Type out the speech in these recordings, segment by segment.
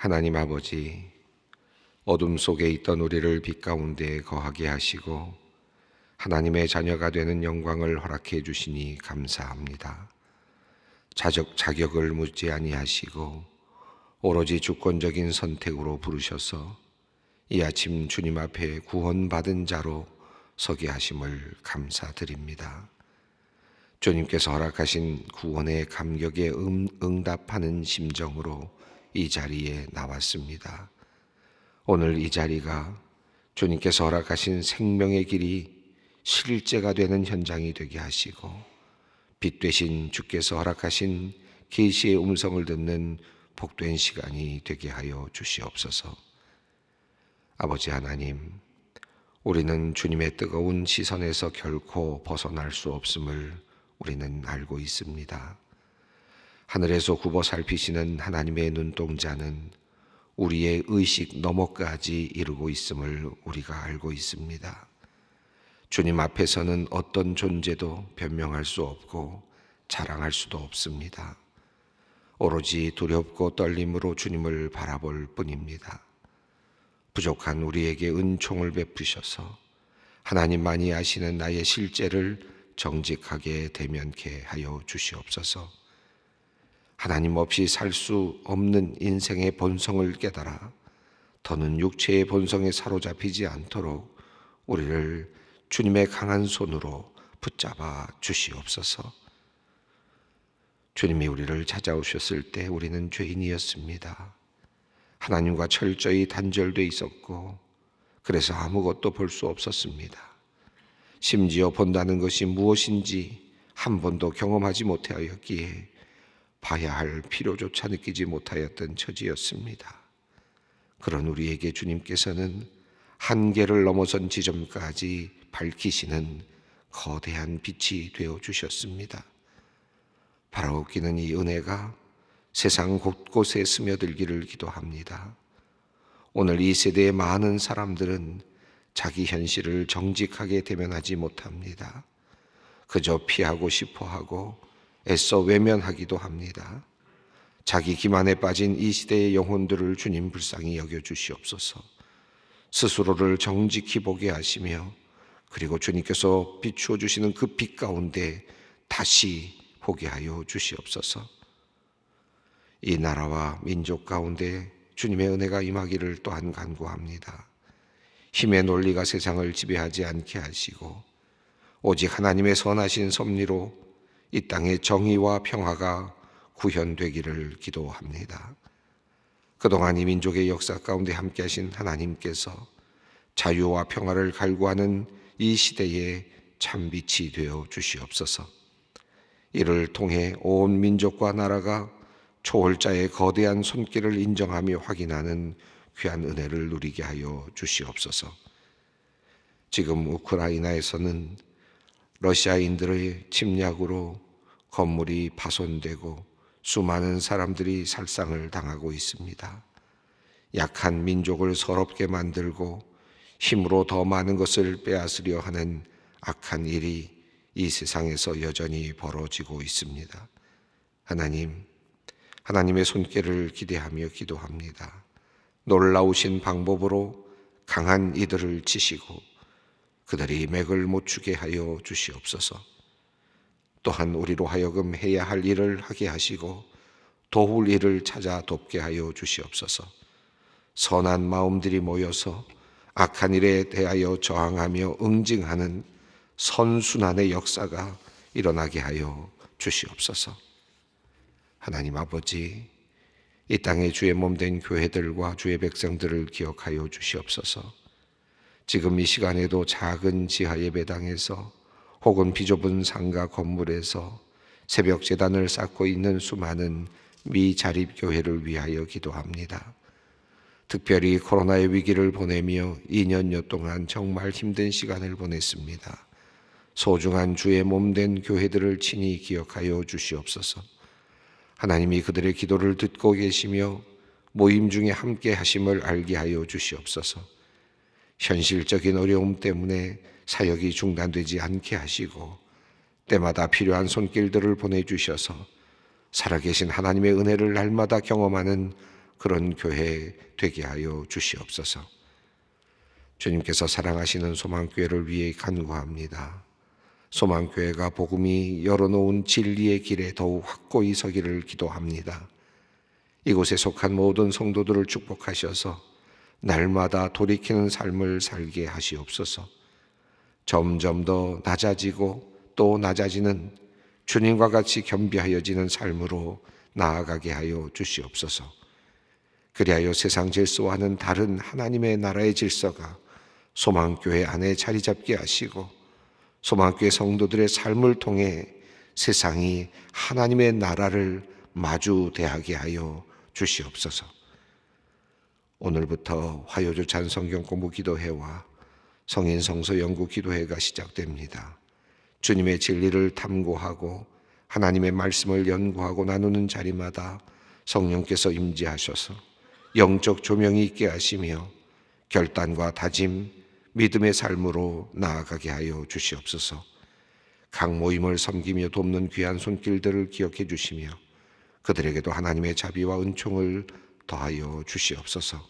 하나님 아버지, 어둠 속에 있던 우리를 빛 가운데 거하게 하시고 하나님의 자녀가 되는 영광을 허락해 주시니 감사합니다. 자격을 묻지 아니하시고 오로지 주권적인 선택으로 부르셔서 이 아침 주님 앞에 구원받은 자로 서게 하심을 감사드립니다. 주님께서 허락하신 구원의 감격에 응답하는 심정으로 이 자리에 나왔습니다. 오늘 이 자리가 주님께서 허락하신 생명의 길이 실제가 되는 현장이 되게 하시고 빛 되신 주께서 허락하신 계시의 음성을 듣는 복된 시간이 되게 하여 주시옵소서. 아버지 하나님, 우리는 주님의 뜨거운 시선에서 결코 벗어날 수 없음을 우리는 알고 있습니다. 하늘에서 굽어 살피시는 하나님의 눈동자는 우리의 의식 너머까지 이루고 있음을 우리가 알고 있습니다. 주님 앞에서는 어떤 존재도 변명할 수 없고 자랑할 수도 없습니다. 오로지 두렵고 떨림으로 주님을 바라볼 뿐입니다. 부족한 우리에게 은총을 베푸셔서 하나님만이 아시는 나의 실제를 정직하게 대면케 하여 주시옵소서. 하나님 없이 살 수 없는 인생의 본성을 깨달아 더는 육체의 본성에 사로잡히지 않도록 우리를 주님의 강한 손으로 붙잡아 주시옵소서. 주님이 우리를 찾아오셨을 때 우리는 죄인이었습니다. 하나님과 철저히 단절돼 있었고 그래서 아무것도 볼 수 없었습니다. 심지어 본다는 것이 무엇인지 한 번도 경험하지 못하였기에 봐야 할 필요조차 느끼지 못하였던 처지였습니다. 그런 우리에게 주님께서는 한계를 넘어선 지점까지 밝히시는 거대한 빛이 되어 주셨습니다. 바라옵기는 이 은혜가 세상 곳곳에 스며들기를 기도합니다. 오늘 이 세대의 많은 사람들은 자기 현실을 정직하게 대면하지 못합니다. 그저 피하고 싶어하고 애써 외면하기도 합니다. 자기 기만에 빠진 이 시대의 영혼들을 주님 불쌍히 여겨주시옵소서. 스스로를 정직히 보게 하시며 그리고 주님께서 비추어 주시는 그 빛 가운데 다시 보게 하여 주시옵소서. 이 나라와 민족 가운데 주님의 은혜가 임하기를 또한 간구합니다. 힘의 논리가 세상을 지배하지 않게 하시고 오직 하나님의 선하신 섭리로 이 땅의 정의와 평화가 구현되기를 기도합니다. 그동안 이 민족의 역사 가운데 함께 하신 하나님께서 자유와 평화를 갈구하는 이 시대에 참빛이 되어 주시옵소서. 이를 통해 온 민족과 나라가 초월자의 거대한 손길을 인정하며 확인하는 귀한 은혜를 누리게 하여 주시옵소서. 지금 우크라이나에서는 러시아인들의 침략으로 건물이 파손되고 수많은 사람들이 살상을 당하고 있습니다. 약한 민족을 서럽게 만들고 힘으로 더 많은 것을 빼앗으려 하는 악한 일이 이 세상에서 여전히 벌어지고 있습니다. 하나님, 하나님의 손길을 기대하며 기도합니다. 놀라우신 방법으로 강한 이들을 치시고 그들이 맥을 못 추게 하여 주시옵소서. 또한 우리로 하여금 해야 할 일을 하게 하시고 도울 일을 찾아 돕게 하여 주시옵소서. 선한 마음들이 모여서 악한 일에 대하여 저항하며 응징하는 선순환의 역사가 일어나게 하여 주시옵소서. 하나님 아버지, 이 땅에 주의 몸된 교회들과 주의 백성들을 기억하여 주시옵소서. 지금 이 시간에도 작은 지하 예배당에서 혹은 비좁은 상가 건물에서 새벽 제단을 쌓고 있는 수많은 미자립교회를 위하여 기도합니다. 특별히 코로나의 위기를 보내며 2년여 동안 정말 힘든 시간을 보냈습니다. 소중한 주의 몸된 교회들을 친히 기억하여 주시옵소서. 하나님이 그들의 기도를 듣고 계시며 모임 중에 함께 하심을 알게 하여 주시옵소서. 현실적인 어려움 때문에 사역이 중단되지 않게 하시고 때마다 필요한 손길들을 보내주셔서 살아계신 하나님의 은혜를 날마다 경험하는 그런 교회 되게 하여 주시옵소서. 주님께서 사랑하시는 소망교회를 위해 간구합니다. 소망교회가 복음이 열어놓은 진리의 길에 더욱 확고히 서기를 기도합니다. 이곳에 속한 모든 성도들을 축복하셔서 날마다 돌이키는 삶을 살게 하시옵소서. 점점 더 낮아지고 또 낮아지는 주님과 같이 겸비하여지는 삶으로 나아가게 하여 주시옵소서. 그리하여 세상 질서와는 다른 하나님의 나라의 질서가 소망교회 안에 자리 잡게 하시고 소망교회 성도들의 삶을 통해 세상이 하나님의 나라를 마주 대하게 하여 주시옵소서. 오늘부터 화요주 찬성경 공부 기도회와 성인 성서 연구 기도회가 시작됩니다. 주님의 진리를 탐구하고 하나님의 말씀을 연구하고 나누는 자리마다 성령께서 임재하셔서 영적 조명이 있게 하시며 결단과 다짐, 믿음의 삶으로 나아가게 하여 주시옵소서. 각 모임을 섬기며 돕는 귀한 손길들을 기억해 주시며 그들에게도 하나님의 자비와 은총을 더하여 주시옵소서.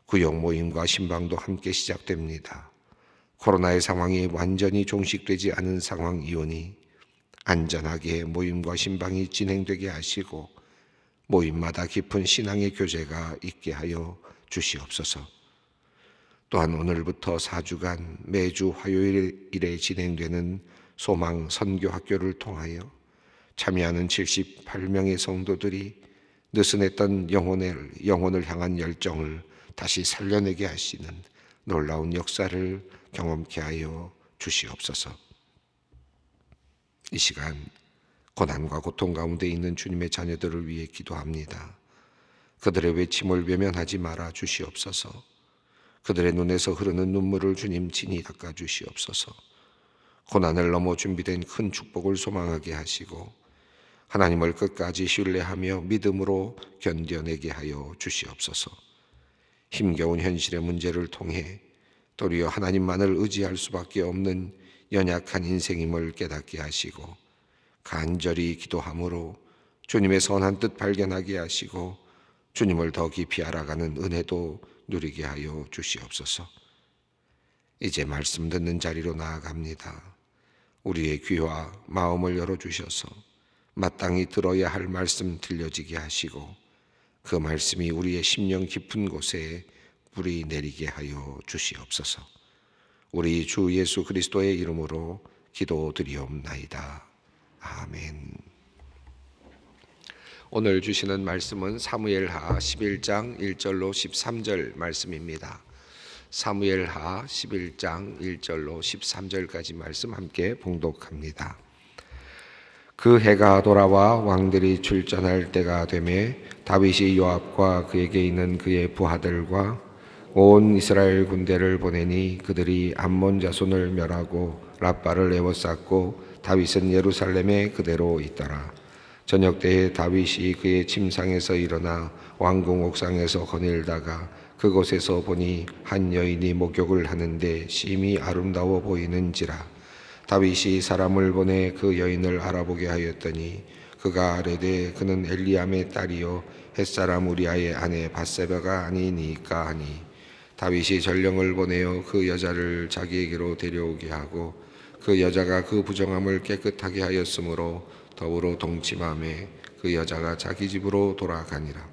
구역 모임과 신방도 함께 시작됩니다. 코로나의 상황이 완전히 종식되지 않은 상황이오니 안전하게 모임과 신방이 진행되게 하시고 모임마다 깊은 신앙의 교제가 있게 하여 주시옵소서. 또한 오늘부터 4주간 매주 화요일에 진행되는 소망 선교학교를 통하여 참여하는 78명의 성도들이 느슨했던 영혼을 향한 열정을 다시 살려내게 하시는 놀라운 역사를 경험케 하여 주시옵소서. 이 시간 고난과 고통 가운데 있는 주님의 자녀들을 위해 기도합니다. 그들의 외침을 외면하지 말아 주시옵소서. 그들의 눈에서 흐르는 눈물을 주님 친히 닦아 주시옵소서. 고난을 넘어 준비된 큰 축복을 소망하게 하시고 하나님을 끝까지 신뢰하며 믿음으로 견뎌내게 하여 주시옵소서. 힘겨운 현실의 문제를 통해 도리어 하나님만을 의지할 수밖에 없는 연약한 인생임을 깨닫게 하시고 간절히 기도함으로 주님의 선한 뜻 발견하게 하시고 주님을 더 깊이 알아가는 은혜도 누리게 하여 주시옵소서. 이제 말씀 듣는 자리로 나아갑니다. 우리의 귀와 마음을 열어주셔서 마땅히 들어야 할 말씀 들려지게 하시고 그 말씀이 우리의 심령 깊은 곳에 뿌리 내리게 하여 주시옵소서. 우리 주 예수 그리스도의 이름으로 기도드리옵나이다. 아멘. 오늘 주시는 말씀은 사무엘하 11장 1절로 13절 말씀입니다. 사무엘하 11장 1절로 13절까지 말씀 함께 봉독합니다. 그 해가 돌아와 왕들이 출전할 때가 되매 다윗이 요압과 그에게 있는 그의 부하들과 온 이스라엘 군대를 보내니 그들이 암몬 자손을 멸하고 랍바를 에워쌌고 다윗은 예루살렘에 그대로 있더라. 저녁 때에 다윗이 그의 침상에서 일어나 왕궁 옥상에서 거닐다가 그곳에서 보니 한 여인이 목욕을 하는데 심히 아름다워 보이는지라. 다윗이 사람을 보내 그 여인을 알아보게 하였더니 그가 아뢰되 그는 엘리암의 딸이요 햇사람 우리아의 아내 밧세바가 아니니까 하니 다윗이 전령을 보내어 그 여자를 자기에게로 데려오게 하고 그 여자가 그 부정함을 깨끗하게 하였으므로 더불어 동침하매 그 여자가 자기 집으로 돌아가니라.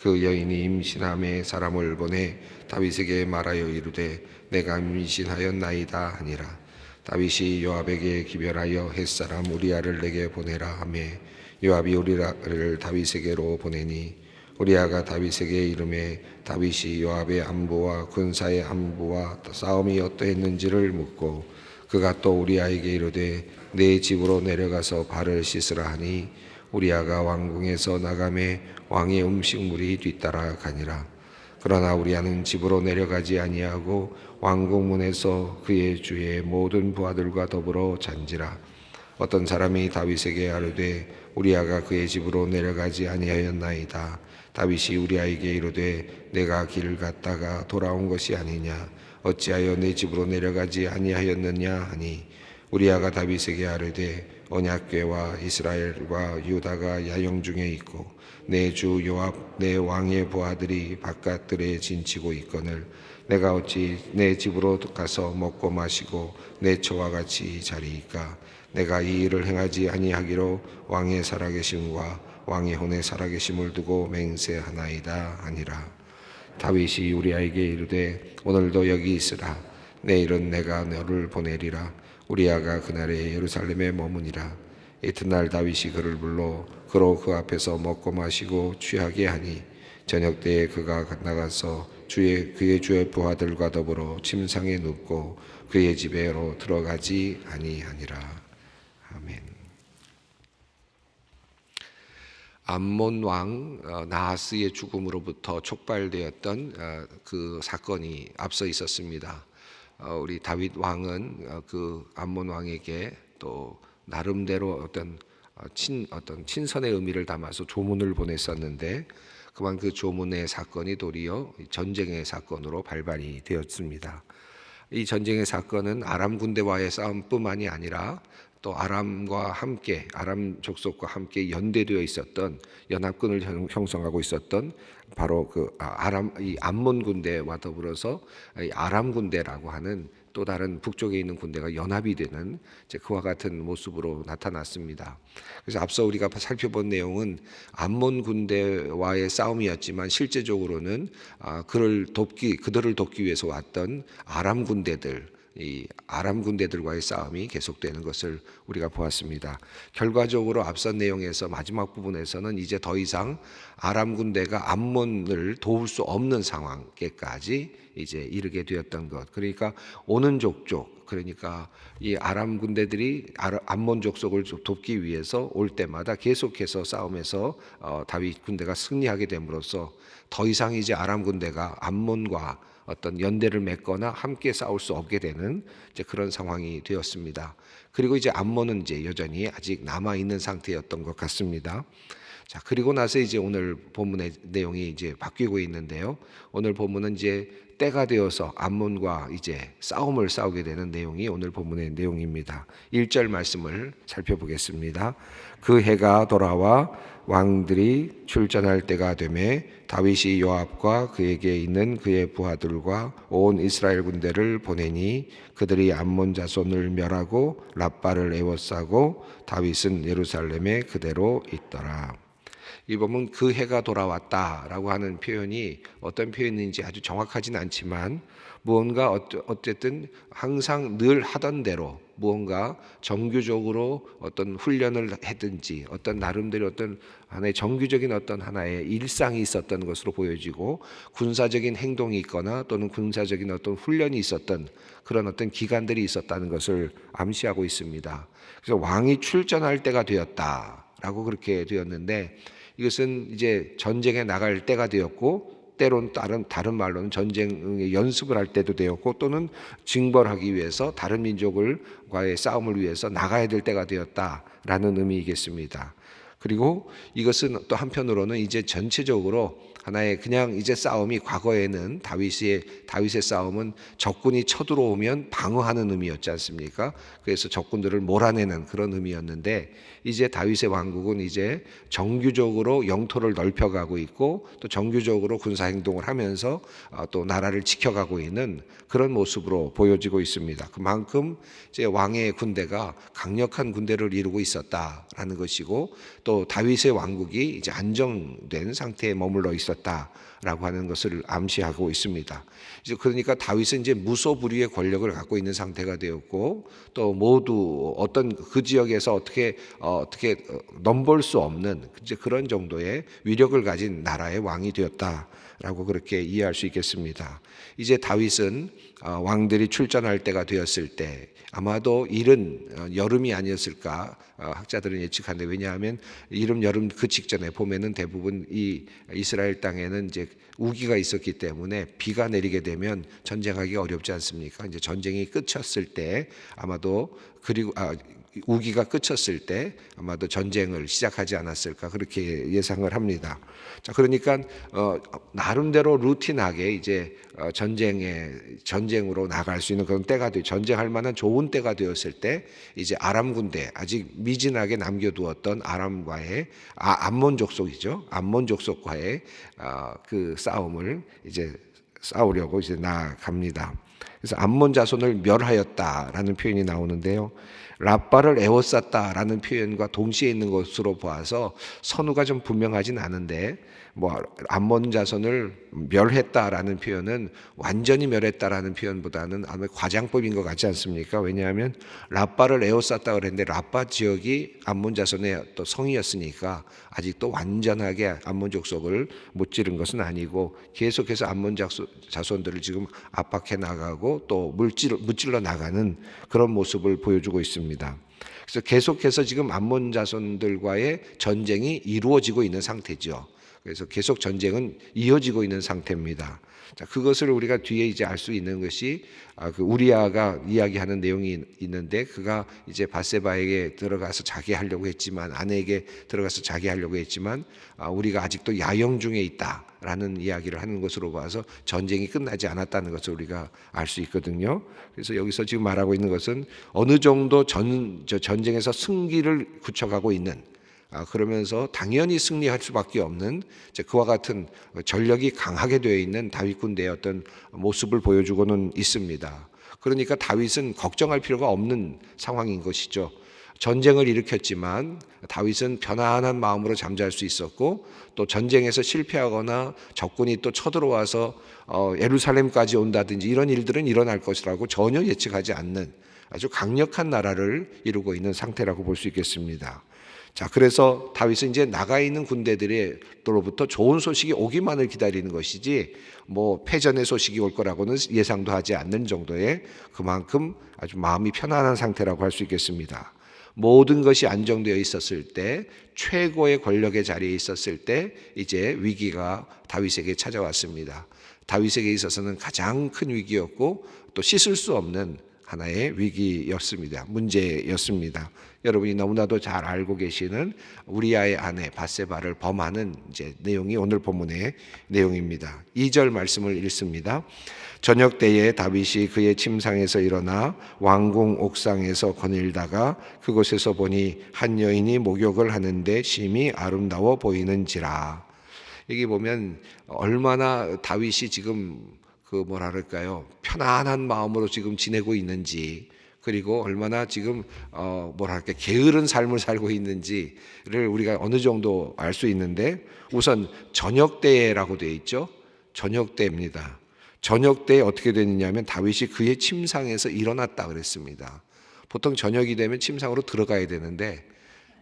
그 여인이 임신함에 사람을 보내 다윗에게 말하여 이르되 내가 임신하였나이다 하니라. 다윗이 요압에게 기별하여 햇사람 우리아를 내게 보내라 하매 요압이 우리아를 다윗에게로 보내니 우리아가 다윗에게 이르매 다윗이 요압의 안부와 군사의 안부와 싸움이 어떠했는지를 묻고 그가 또 우리아에게 이르되 내 집으로 내려가서 발을 씻으라 하니 우리아가 왕궁에서 나가매 왕의 음식물이 뒤따라 가니라. 그러나 우리아는 집으로 내려가지 아니하고 왕궁 문에서 그의 주의 모든 부하들과 더불어 잔지라. 어떤 사람이 다윗에게 아뢰되 우리아가 그의 집으로 내려가지 아니하였나이다. 다윗이 우리아에게 이르되 내가 길을 갔다가 돌아온 것이 아니냐. 어찌하여 내 집으로 내려가지 아니하였느냐 하니 우리아가 다윗에게 아뢰되 언약궤와 이스라엘과 유다가 야영 중에 있고 내 주 요압 내 왕의 부하들이 바깥들에 진치고 있거늘 내가 어찌 내 집으로 가서 먹고 마시고 내 처와 같이 자리이까. 내가 이 일을 행하지 아니하기로 왕의 살아계심과 왕의 혼의 살아계심을 두고 맹세하나이다 하니라. 다윗이 우리아에게 이르되 오늘도 여기 있으라. 내일은 내가 너를 보내리라. 우리아가 그날에 예루살렘에 머무니라. 이튿날 다윗이 그를 불러 그로 그 앞에서 먹고 마시고 취하게 하니 저녁 때에 그가 나가서 그의 주의 부하들과 더불어 침상에 눕고 그의 집에로 들어가지 아니하니라. 아멘. 암몬 왕 나하스의 죽음으로부터 촉발되었던 그 사건이 앞서 있었습니다. 우리 다윗 왕은 그 암몬 왕에게 또 나름대로 어떤 친선의 의미를 담아서 조문을 보냈었는데 그만 그 조문의 사건이 도리어 전쟁의 사건으로 발발이 되었습니다. 이 전쟁의 사건은 아람 군대와의 싸움뿐만이 아니라 또 아람과 함께 아람 족속과 함께 연대되어 있었던 연합군을 형성하고 있었던 바로 그 이 암몬 군대와 더불어서 이 아람 군대라고 하는 또 다른 북쪽에 있는 군대가 연합이 되는 그와 같은 모습으로 나타났습니다. 그래서 앞서 우리가 살펴본 내용은 암몬 군대와의 싸움이었지만 실제적으로는 그들을 돕기 위해서 왔던 아람 군대들, 이 아람 군대들과의 싸움이 계속되는 것을 우리가 보았습니다. 결과적으로 앞선 내용에서 마지막 부분에서는 이제 더 이상 아람 군대가 암몬을 도울 수 없는 상황에까지 이제 이르게 되었던 것. 그러니까 오는 족족, 그러니까 이 아람 군대들이 암몬 족속을 돕기 위해서 올 때마다 계속해서 싸움에서 다윗 군대가 승리하게 됨으로써 더 이상 이제 아람 군대가 암몬과 어떤 연대를 맺거나 함께 싸울 수 없게 되는 이제 그런 상황이 되었습니다. 그리고 이제 암몬은 이제 여전히 아직 남아 있는 상태였던 것 같습니다. 자, 그리고 나서 이제 오늘 본문의 내용이 이제 바뀌고 있는데요. 오늘 본문은 이제 때가 되어서 암몬과 이제 싸움을 싸우게 되는 내용이 오늘 본문의 내용입니다. 1절 말씀을 살펴보겠습니다. 그 해가 돌아와 왕들이 출전할 때가 되매 다윗이 요압과 그에게 있는 그의 부하들과 온 이스라엘 군대를 보내니 그들이 암몬 자손을 멸하고 랍바를 에워싸고 다윗은 예루살렘에 그대로 있더라. 이 보면 그 해가 돌아왔다라고 하는 표현이 어떤 표현인지 아주 정확하진 않지만 무언가 어쨌든 항상 늘 하던 대로 무언가 정규적으로 어떤 훈련을 했든지 어떤 나름대로 어떤 하나의 정규적인 어떤 하나의 일상이 있었던 것으로 보여지고 군사적인 행동이 있거나 또는 군사적인 어떤 훈련이 있었던 그런 어떤 기간들이 있었다는 것을 암시하고 있습니다. 그래서 왕이 출전할 때가 되었다라고 그렇게 되었는데 이것은 이제 전쟁에 나갈 때가 되었고 때론 다른 말로는 전쟁의 연습을 할 때도 되었고 또는 징벌하기 위해서 다른 민족과의 싸움을 위해서 나가야 될 때가 되었다라는 의미이겠습니다. 그리고 이것은 또 한편으로는 이제 전체적으로 하나의 그냥 이제 싸움이 과거에는 다윗의 싸움은 적군이 쳐들어오면 방어하는 의미였지 않습니까? 그래서 적군들을 몰아내는 그런 의미였는데 이제 다윗의 왕국은 이제 정규적으로 영토를 넓혀가고 있고 또 정규적으로 군사 행동을 하면서 또 나라를 지켜가고 있는 그런 모습으로 보여지고 있습니다. 그만큼 이제 왕의 군대가 강력한 군대를 이루고 있었다라는 것이고 또 다윗의 왕국이 이제 안정된 상태에 머물러 있었다라고 하는 것을 암시하고 있습니다. 이제 그러니까 다윗은 이제 무소불위의 권력을 갖고 있는 상태가 되었고 또 모두 어떤 그 지역에서 어떻게 넘볼 수 없는 이제 그런 정도의 위력을 가진 나라의 왕이 되었다라고 그렇게 이해할 수 있겠습니다. 이제 다윗은 왕들이 출전할 때가 되었을 때 아마도 이른 여름이 아니었을까 학자들은 예측하는데 왜냐하면 이른 여름 그 직전에 보면은 대부분 이 이스라엘 땅에는 이제 우기가 있었기 때문에 비가 내리게 되면 전쟁하기가 어렵지 않습니까? 이제 전쟁이 끝쳤을 때 아마도 그리고 우기가 그쳤을 때 아마도 전쟁을 시작하지 않았을까 그렇게 예상을 합니다. 자, 그러니까 나름대로 루틴하게 이제 전쟁으로 나갈 수 있는 그런 때가 전쟁할 만한 좋은 때가 되었을 때 이제 아람 군대 아직 미진하게 남겨두었던 아람과의 암몬 족속이죠. 암몬 족속과의 그 싸움을 이제 싸우려고 이제 나아갑니다. 그래서 암몬 자손을 멸하였다라는 표현이 나오는데요. 라빠를 에워쌌다라는 표현과 동시에 있는 것으로 보아서 선우가 좀 분명하진 않은데 암몬 자손을 멸했다라는 표현은 완전히 멸했다라는 표현보다는 아마 과장법인 것 같지 않습니까? 왜냐하면 라빠를 에워쌌다 그랬는데 라빠 지역이 암몬 자손의 또 성이었으니까 아직도 완전하게 암몬 족속을 무찌른 것은 아니고 계속해서 암몬 자손들을 지금 압박해 나가고 또 무찔러 나가는 그런 모습을 보여주고 있습니다. 그래서 계속해서 지금 암몬 자손들과의 전쟁이 이루어지고 있는 상태죠. 그래서 계속 전쟁은 이어지고 있는 상태입니다. 자, 그것을 우리가 뒤에 이제 알 수 있는 것이 그 우리아가 이야기하는 내용이 있는데 그가 이제 밧세바에게 들어가서 자게 하려고 했지만 아내에게 들어가서 자게 하려고 했지만 우리가 아직도 야영 중에 있다라는 이야기를 하는 것으로 봐서 전쟁이 끝나지 않았다는 것을 우리가 알 수 있거든요. 그래서 여기서 지금 말하고 있는 것은 어느 정도 전쟁에서 승기를 굳혀가고 있는 그러면서 당연히 승리할 수밖에 없는 그와 같은 전력이 강하게 되어 있는 다윗 군대의 어떤 모습을 보여주고는 있습니다. 그러니까 다윗은 걱정할 필요가 없는 상황인 것이죠. 전쟁을 일으켰지만 다윗은 편안한 마음으로 잠잘 수 있었고 또 전쟁에서 실패하거나 적군이 또 쳐들어와서 예루살렘까지 온다든지 이런 일들은 일어날 것이라고 전혀 예측하지 않는 아주 강력한 나라를 이루고 있는 상태라고 볼 수 있겠습니다. 자, 그래서 다윗은 이제 나가 있는 군대들로부터 좋은 소식이 오기만을 기다리는 것이지 패전의 소식이 올 거라고는 예상도 하지 않는 정도의 그만큼 아주 마음이 편안한 상태라고 할 수 있겠습니다. 모든 것이 안정되어 있었을 때, 최고의 권력의 자리에 있었을 때 이제 위기가 다윗에게 찾아왔습니다. 다윗에게 있어서는 가장 큰 위기였고 또 씻을 수 없는 하나의 위기였습니다. 문제였습니다. 여러분이 너무나도 잘 알고 계시는 우리아의 아내 밧세바를 범하는 이제 내용이 오늘 본문의 내용입니다. 2절 말씀을 읽습니다. 저녁 때에 다윗이 그의 침상에서 일어나 왕궁 옥상에서 거닐다가 그곳에서 보니 한 여인이 목욕을 하는데 심히 아름다워 보이는지라. 여기 보면 얼마나 다윗이 지금 편안한 마음으로 지금 지내고 있는지, 그리고 얼마나 지금 게으른 삶을 살고 있는지를 우리가 어느 정도 알 수 있는데, 우선 저녁 때라고 되어 있죠. 저녁 때입니다. 저녁 때에 어떻게 되느냐면 다윗이 그의 침상에서 일어났다 그랬습니다. 보통 저녁이 되면 침상으로 들어가야 되는데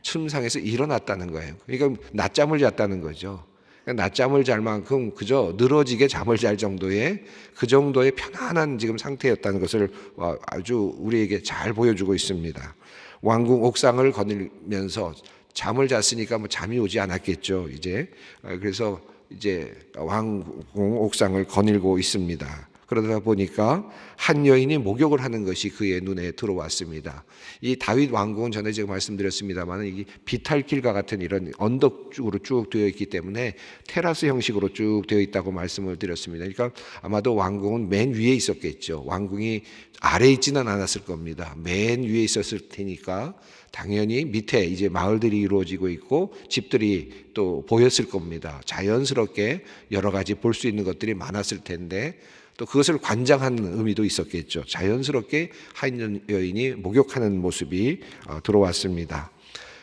침상에서 일어났다는 거예요. 그러니까 낮잠을 잤다는 거죠. 낮잠을 잘 만큼 그저 늘어지게 잠을 잘 정도의 그 정도의 편안한 지금 상태였다는 것을 아주 우리에게 잘 보여주고 있습니다. 왕궁 옥상을 거닐면서 잠을 잤으니까 잠이 오지 않았겠죠. 그래서 이제 왕궁 옥상을 거닐고 있습니다. 그러다 보니까 한 여인이 목욕을 하는 것이 그의 눈에 들어왔습니다. 이 다윗 왕궁은 전에 제가 말씀드렸습니다만 이게 비탈길과 같은 이런 언덕 쪽으로 쭉 되어 있기 때문에 테라스 형식으로 쭉 되어 있다고 말씀을 드렸습니다. 그러니까 아마도 왕궁은 맨 위에 있었겠죠. 왕궁이 아래에 있지는 않았을 겁니다. 맨 위에 있었을 테니까 당연히 밑에 이제 마을들이 이루어지고 있고 집들이 또 보였을 겁니다. 자연스럽게 여러 가지 볼 수 있는 것들이 많았을 텐데 또 그것을 관장하는 의미도 있었겠죠. 자연스럽게 한 여인이 목욕하는 모습이 들어왔습니다.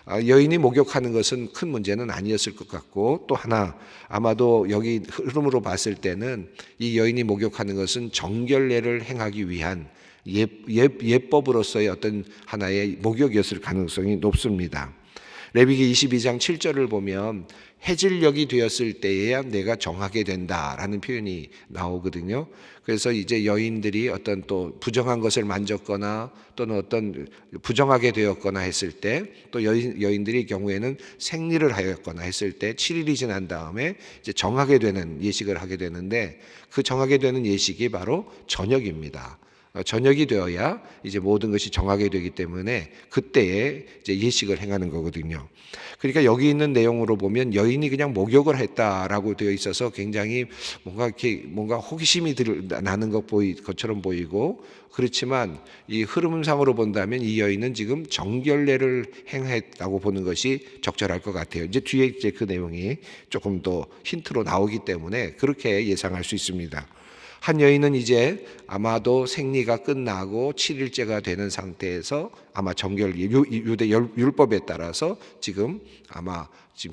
여인이 목욕하는 것은 큰 문제는 아니었을 것 같고, 또 하나 아마도 여기 흐름으로 봤을 때는 이 여인이 목욕하는 것은 정결례를 행하기 위한 예법으로서의 어떤 하나의 목욕이었을 가능성이 높습니다. 레위기 22장 7절을 보면 해질녘이 되었을 때에야 내가 정하게 된다라는 표현이 나오거든요. 그래서 이제 여인들이 어떤 또 부정한 것을 만졌거나 또는 어떤 부정하게 되었거나 했을 때, 또 여인들의 경우에는 생리를 하였거나 했을 때 7일이 지난 다음에 이제 정하게 되는 예식을 하게 되는데, 그 정하게 되는 예식이 바로 저녁입니다. 저녁이 되어야 이제 모든 것이 정하게 되기 때문에 그때에 이제 예식을 행하는 거거든요. 그러니까 여기 있는 내용으로 보면 여인이 그냥 목욕을 했다라고 되어 있어서 굉장히 뭔가 호기심이 나는 것처럼 보이고, 그렇지만 이 흐름상으로 본다면 이 여인은 지금 정결례를 행했다고 보는 것이 적절할 것 같아요. 이제 뒤에 이제 그 내용이 조금 더 힌트로 나오기 때문에 그렇게 예상할 수 있습니다. 한 여인은 이제 아마도 생리가 끝나고 7일째가 되는 상태에서 아마 유대 율법에 따라서 지금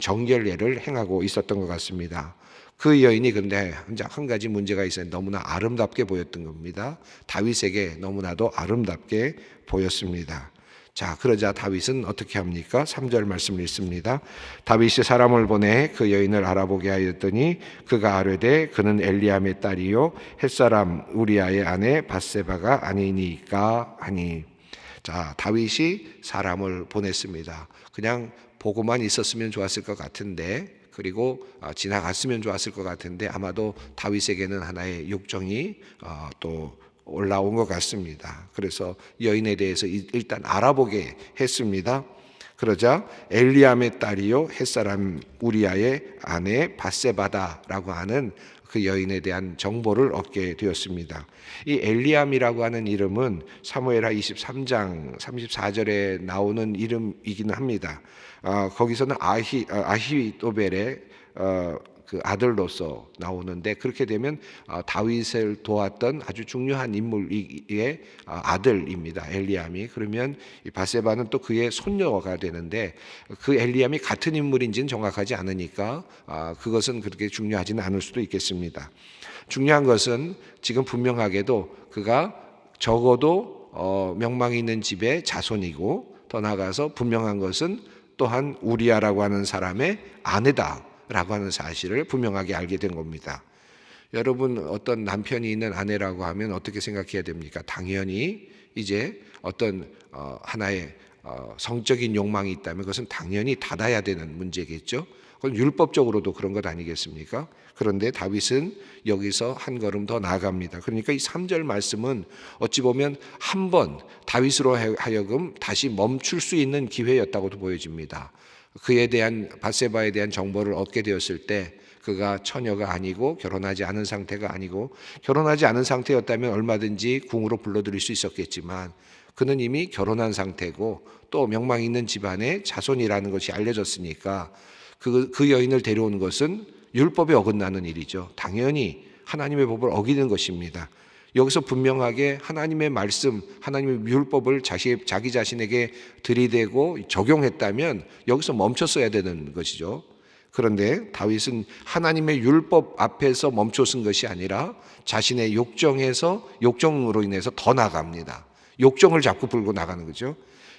정결례를 행하고 있었던 것 같습니다. 그 여인이 근데 한 가지 문제가 있어요. 너무나 아름답게 보였던 겁니다. 다윗에게 너무나도 아름답게 보였습니다. 자, 그러자 다윗은 어떻게 합니까? 3절 말씀을 읽습니다. 다윗이 사람을 보내 그 여인을 알아보게 하였더니 그가 아뢰되 그는 엘리암의 딸이요 햇사람 우리아의 아내 밧세바가 아니니까 하니. 자, 다윗이 사람을 보냈습니다. 그냥 보고만 있었으면 좋았을 것 같은데, 그리고 지나갔으면 좋았을 것 같은데 아마도 다윗에게는 하나의 욕정이 또 올라온 것 같습니다. 그래서 여인에 대해서 일단 알아보게 했습니다. 그러자 엘리암의 딸이요 햇사람 우리아의 아내 밧세바다라고 하는 그 여인에 대한 정보를 얻게 되었습니다. 이 엘리암이라고 하는 이름은 사무엘하 23장 34절에 나오는 이름이기는 합니다. 거기서는 아히도벨의 그 아들로서 나오는데, 그렇게 되면 다윗을 도왔던 아주 중요한 인물의 아들입니다. 엘리암이. 그러면 이 밧세바는 또 그의 손녀가 되는데, 그 엘리암이 같은 인물인지는 정확하지 않으니까 그것은 그렇게 중요하지는 않을 수도 있겠습니다. 중요한 것은 지금 분명하게도 그가 적어도 명망이 있는 집의 자손이고, 더 나아가서 분명한 것은 또한 우리아라고 하는 사람의 아내다라고 하는 사실을 분명하게 알게 된 겁니다. 여러분, 어떤 남편이 있는 아내라고 하면 어떻게 생각해야 됩니까? 당연히 이제 어떤 하나의 성적인 욕망이 있다면 그것은 당연히 닫아야 되는 문제겠죠. 그건 율법적으로도 그런 것 아니겠습니까? 그런데 다윗은 여기서 한 걸음 더 나아갑니다. 그러니까 이 3절 말씀은 어찌 보면 한 번 다윗으로 하여금 다시 멈출 수 있는 기회였다고도 보여집니다. 그에 대한 밧세바에 대한 정보를 얻게 되었을 때 그가 처녀가 아니고 결혼하지 않은 상태가 아니고, 결혼하지 않은 상태였다면 얼마든지 궁으로 불러들일 수 있었겠지만 그는 이미 결혼한 상태고 또 명망 있는 집안의 자손이라는 것이 알려졌으니까 그 여인을 데려오는 것은 율법에 어긋나는 일이죠. 당연히 하나님의 법을 어기는 것입니다. 여기서 분명하게 하나님의 말씀, 하나님의 율법을 자기 자신에게 들이대고 적용했다면 여기서 멈췄어야 되는 것이죠. 그런데 다윗은 하나님의 율법 앞에서 멈춰선 것이 아니라 자신의 욕정으로 인해서 더 나갑니다. 욕정을 자꾸 불고 나가는 거죠.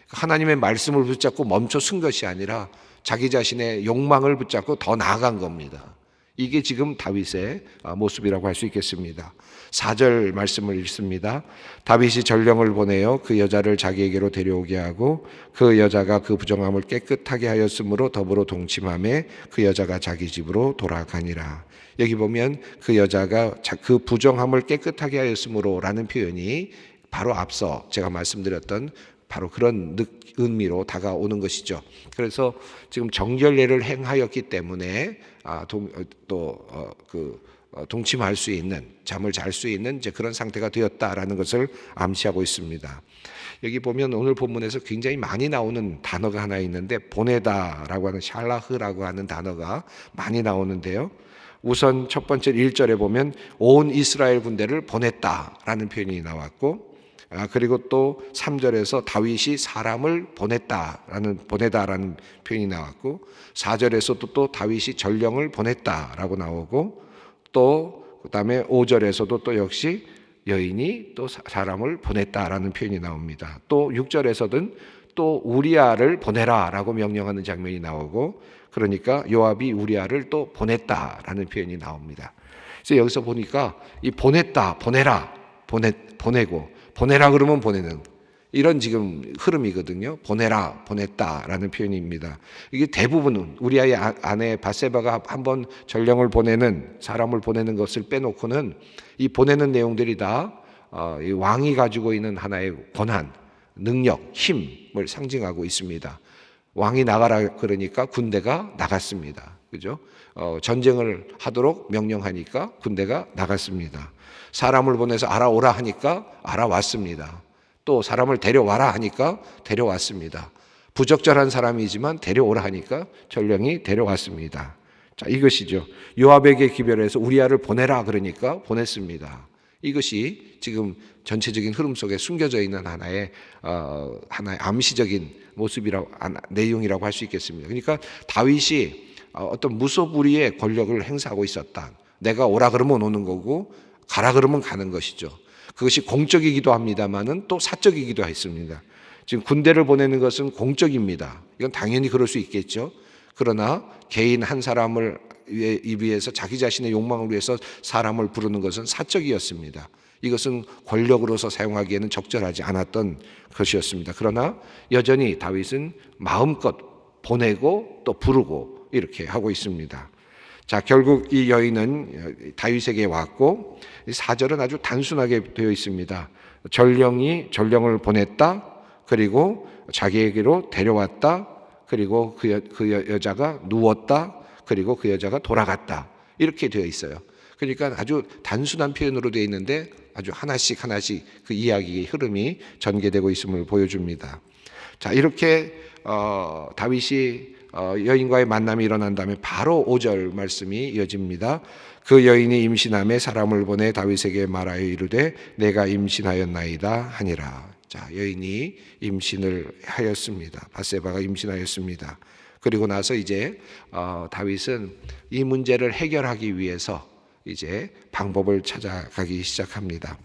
하나님의 말씀을 붙잡고 멈춰선 것이 아니라 자기 자신의 욕망을 붙잡고 더 나아간 겁니다. 이게 지금 다윗의 모습이라고 할 수 있겠습니다. 4절 말씀을 읽습니다. 다윗이 전령을 보내어 그 여자를 자기에게로 데려오게 하고 그 여자가 그 부정함을 깨끗하게 하였으므로 더불어 동침하며 그 여자가 자기 집으로 돌아가니라. 여기 보면 그 여자가 그 부정함을 깨끗하게 하였으므로 라는 표현이 바로 앞서 제가 말씀드렸던 바로 그런 의미로 다가오는 것이죠. 그래서 지금 정결례를 행하였기 때문에 동침할 수 있는, 잠을 잘 수 있는 이제 그런 상태가 되었다라는 것을 암시하고 있습니다. 여기 보면 오늘 본문에서 굉장히 많이 나오는 단어가 하나 있는데, 보내다라고 하는 샬라흐라고 하는 단어가 많이 나오는데요. 우선 첫 번째 1절에 보면 온 이스라엘 군대를 보냈다라는 표현이 나왔고, 그리고 또 3절에서 다윗이 사람을 보내다라는 표현이 나왔고, 4절에서도 또 다윗이 전령을 보냈다라고 나오고, 또 그다음에 5절에서도 또 역시 여인이 또 사람을 보냈다라는 표현이 나옵니다. 또 6절에서는 또 우리아를 보내라라고 명령하는 장면이 나오고, 그러니까 요압이 우리아를 또 보냈다라는 표현이 나옵니다. 그래서 여기서 보니까 이 보냈다, 보내라, 보내고 보내라 그러면 보내는 이런 지금 흐름이거든요. 보내라, 보냈다라는 표현입니다. 이게 대부분은 우리아의 아내 밧세바가 한번 전령을 보내는, 사람을 보내는 것을 빼놓고는 이 보내는 내용들이 다 이 왕이 가지고 있는 하나의 권한, 능력, 힘을 상징하고 있습니다. 왕이 나가라 그러니까 군대가 나갔습니다. 그죠? 전쟁을 하도록 명령하니까 군대가 나갔습니다. 사람을 보내서 알아오라 하니까 알아왔습니다. 또 사람을 데려와라 하니까 데려왔습니다. 부적절한 사람이지만 데려오라 하니까 전령이 데려왔습니다. 자, 이것이죠. 요압에게 기별해서 우리아를 보내라 그러니까 보냈습니다. 이것이 지금 전체적인 흐름 속에 숨겨져 있는 하나의 암시적인 모습이라고, 내용이라고 할 수 있겠습니다. 그러니까 다윗이 어떤 무소불위의 권력을 행사하고 있었다. 내가 오라 그러면 오는 거고 가라 그러면 가는 것이죠. 그것이 공적이기도 합니다만은 또 사적이기도 했습니다. 지금 군대를 보내는 것은 공적입니다. 이건 당연히 그럴 수 있겠죠. 그러나 개인 한 사람을 위해서 자기 자신의 욕망을 위해서 사람을 부르는 것은 사적이었습니다. 이것은 권력으로서 사용하기에는 적절하지 않았던 것이었습니다. 그러나 여전히 다윗은 마음껏 보내고 또 부르고 이렇게 하고 있습니다. 자, 결국 이 여인은 다윗에게 왔고 4절은 아주 단순하게 되어 있습니다. 전령이 전령을 보냈다. 그리고 자기에게로 데려왔다. 그리고 그 여자가 누웠다. 그리고 그 여자가 돌아갔다. 이렇게 되어 있어요. 그러니까 아주 단순한 표현으로 되어 있는데 아주 하나씩 그 이야기의 흐름이 전개되고 있음을 보여줍니다. 자, 이렇게 다윗이 여인과의 만남이 일어난 다음에 바로 5절 말씀이 이어집니다. 그 여인이 임신함에 사람을 보내 다윗에게 말하여 이르되 내가 임신하였나이다 하니라. 자, 여인이 임신을 하였습니다. 밧세바가 임신하였습니다. 그리고 나서 이제 다윗은 이 문제를 해결하기 위해서 이제 방법을 찾아가기 시작합니다.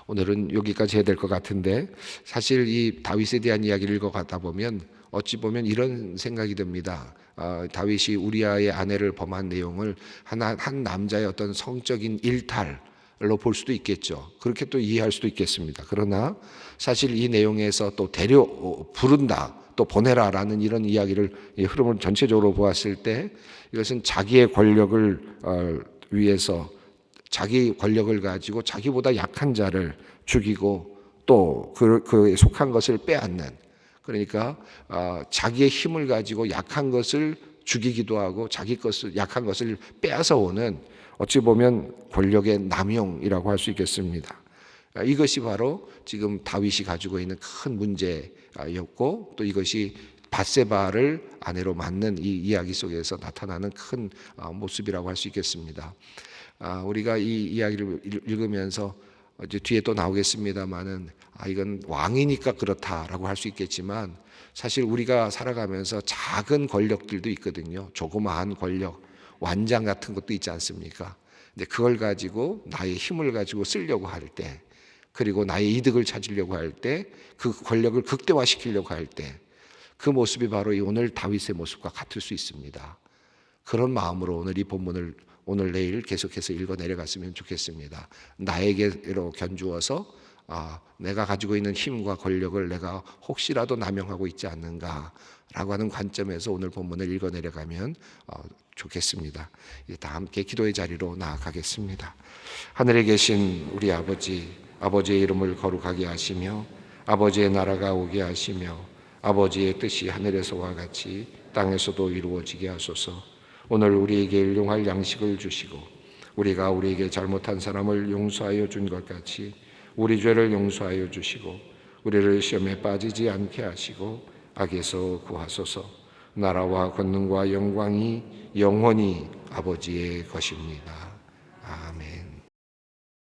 오늘은 여기까지 해야 될 것 같은데 사실 이 다윗에 대한 이야기를 읽어가다 보면 어찌 보면 이런 생각이 듭니다. 다윗이 우리아의 아내를 범한 내용을 한 남자의 어떤 성적인 일탈로 볼 수도 있겠죠. 그렇게 또 이해할 수도 있겠습니다. 그러나 사실 이 내용에서 또 부른다, 또 보내라라는 이런 이야기를 흐름을 전체적으로 보았을 때 이것은 자기의 권력을 위해서 자기 권력을 가지고 자기보다 약한 자를 죽이고 또 그에 속한 것을 빼앗는, 그러니까 자기의 힘을 가지고 약한 것을 죽이기도 하고 자기 것을 약한 것을 빼앗아 오는 어찌 보면 권력의 남용이라고 할 수 있겠습니다. 이것이 바로 지금 다윗이 가지고 있는 큰 문제였고 또 이것이 밧세바를 아내로 맞는 이 이야기 속에서 나타나는 큰 모습이라고 할 수 있겠습니다. 우리가 이 이야기를 읽으면서 이제 뒤에 또 나오겠습니다만은 이건 왕이니까 그렇다라고 할 수 있겠지만 사실 우리가 살아가면서 작은 권력들도 있거든요. 조그마한 권력, 완장 같은 것도 있지 않습니까? 근데 그걸 가지고 나의 힘을 가지고 쓰려고 할 때, 그리고 나의 이득을 찾으려고 할 때, 그 권력을 극대화시키려고 할 때, 그 모습이 바로 이 오늘 다윗의 모습과 같을 수 있습니다. 그런 마음으로 오늘 이 본문을 오늘 내일 계속해서 읽어 내려갔으면 좋겠습니다. 나에게로 견주어서 내가 가지고 있는 힘과 권력을 내가 혹시라도 남용하고 있지 않는가라고 하는 관점에서 오늘 본문을 읽어 내려가면 좋겠습니다. 다 함께 기도의 자리로 나아가겠습니다. 하늘에 계신 우리 아버지의 이름을 거룩하게 하시며 아버지의 나라가 오게 하시며 아버지의 뜻이 하늘에서와 같이 땅에서도 이루어지게 하소서. 오늘 우리에게 일용할 양식을 주시고 우리가 우리에게 잘못한 사람을 용서하여 준 것 같이 우리 죄를 용서하여 주시고 우리를 시험에 빠지지 않게 하시고 악에서 구하소서. 나라와 권능과 영광이 영원히 아버지의 것입니다.